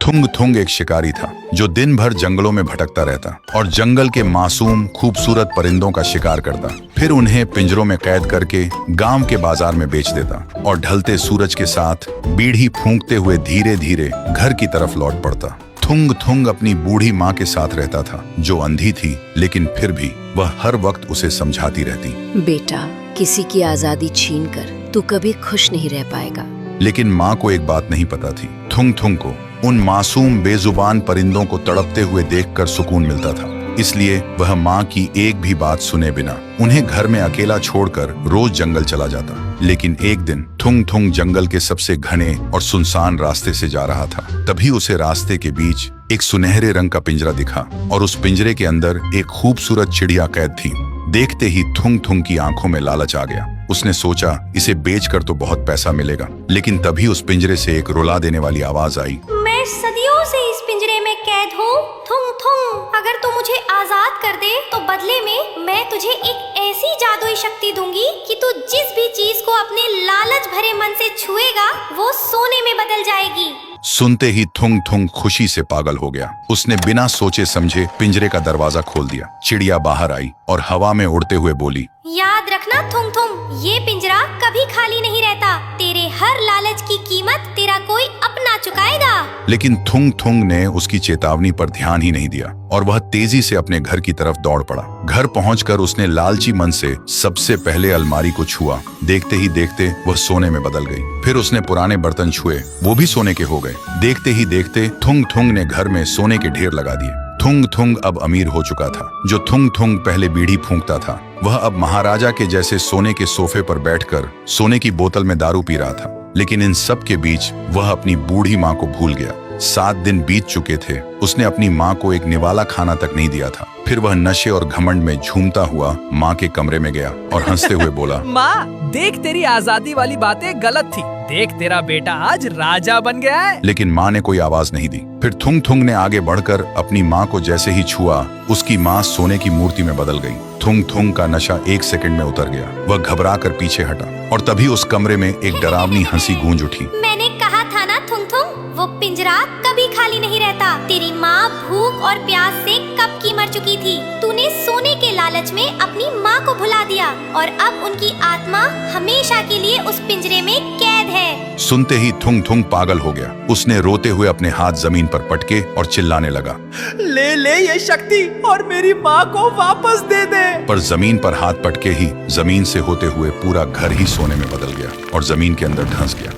थुंग थुंग एक शिकारी था जो दिन भर जंगलों में भटकता रहता और जंगल के मासूम खूबसूरत परिंदों का शिकार करता, फिर उन्हें पिंजरों में कैद करके गांव के बाजार में बेच देता और ढलते सूरज के साथ बीड़ी फूंकते हुए धीरे धीरे घर की तरफ लौट पड़ता। थुंग थुंग अपनी बूढ़ी माँ के साथ रहता था जो अंधी थी, लेकिन फिर भी वह हर वक्त उसे समझाती रहती, बेटा, किसी की आजादी छीन कर तू कभी खुश नहीं रह पाएगा। लेकिन माँ को एक बात नहीं पता थी, थुंग थुंग को उन मासूम बेजुबान परिंदों को तड़पते हुए देखकर सुकून मिलता था। इसलिए वह माँ की एक भी बात सुने बिना उन्हें घर में अकेला छोड़कर रोज जंगल चला जाता। लेकिन एक दिन थुंग थुंग जंगल के सबसे घने और सुनसान रास्ते से जा रहा था। तभी उसे रास्ते के बीच एक सुनहरे रंग का पिंजरा दिखा और उस पिंजरे के अंदर एक खूबसूरत चिड़िया कैद थी। देखते ही थुंग थुंग की आंखों में लालच आ गया। उसने सोचा इसे बेचकर तो बहुत पैसा मिलेगा, लेकिन तभी उस पिंजरे से एक रुला देने वाली आवाज आई, मैं सदियों से इस पिंजरे में कैद हूँ। थुंग थुंग, अगर तू मुझे आजाद कर दे तो बदले में मैं तुझे एक ऐसी जादुई शक्ति दूंगी कि तू जिस भी चीज को अपने लालच भरे मन से छुएगा वो सोने में बदल जाएगी। सुनते ही थुंग थुंग खुशी से पागल हो गया। उसने बिना सोचे समझे पिंजरे का दरवाजा खोल दिया। चिड़िया बाहर आई और हवा में उड़ते हुए बोली, याद रखना थुंग थुंग, ये पिंजरा कभी खाली नहीं रहता। तेरे हर लालच की कीमत तेरा कोई अपना चुकाएगा। लेकिन थुंग थुंग ने उसकी चेतावनी पर ध्यान ही नहीं दिया और वह तेजी से अपने घर की तरफ दौड़ पड़ा। घर पहुंचकर उसने लालची मन से सबसे पहले अलमारी को छुआ। देखते ही देखते वह सोने में बदल गई। फिर उसने पुराने बर्तन छुए, वो भी सोने के हो गए। देखते ही देखते थुंग थुंग ने घर में सोने के ढेर लगा दिए। थुंग थुंग अब अमीर हो चुका था। जो थुंग थुंग पहले बीड़ी फूंकता था, वह अब महाराजा के जैसे सोने के सोफे पर बैठकर सोने की बोतल में दारू पी रहा था। लेकिन इन सब के बीच वह अपनी बूढ़ी माँ को भूल गया। 7 दिन बीत चुके थे। उसने अपनी माँ को एक निवाला खाना तक नहीं दिया था। फिर वह नशे और घमंड में झूमता हुआ माँ के कमरे में गया और हंसते हुए बोला, माँ, देख तेरी आजादी वाली बातें गलत थी। देख तेरा बेटा आज राजा बन गया है। लेकिन माँ ने कोई आवाज नहीं दी। फिर थुंग थुंग ने आगे बढ़कर अपनी माँ को जैसे ही छुआ, उसकी माँ सोने की मूर्ति में बदल गई। थुंग थुंग का नशा 1 सेकंड में उतर गया। वह घबरा कर पीछे हटा और तभी उस कमरे में एक डरावनी हंसी गूंज उठी। मैंने कहा था ना थुंग थुंग, वो पिंजरा कभी खाली नहीं रहता। तेरी माँ भूख और प्यास से कब की मर चुकी थी। तूने सोने के लालच में अपनी माँ को भुला दिया और अब उनकी आत्मा हमेशा के लिए उस पिंजरे में कैद है। सुनते ही थुंग थुंग पागल हो गया। उसने रोते हुए अपने हाथ जमीन पर पटके और चिल्लाने लगा, ले ले ये शक्ति और मेरी माँ को वापस दे दे। पर जमीन पर हाथ पटके ही जमीन से होते हुए पूरा घर ही सोने में बदल गया और जमीन के अंदर धंस गया।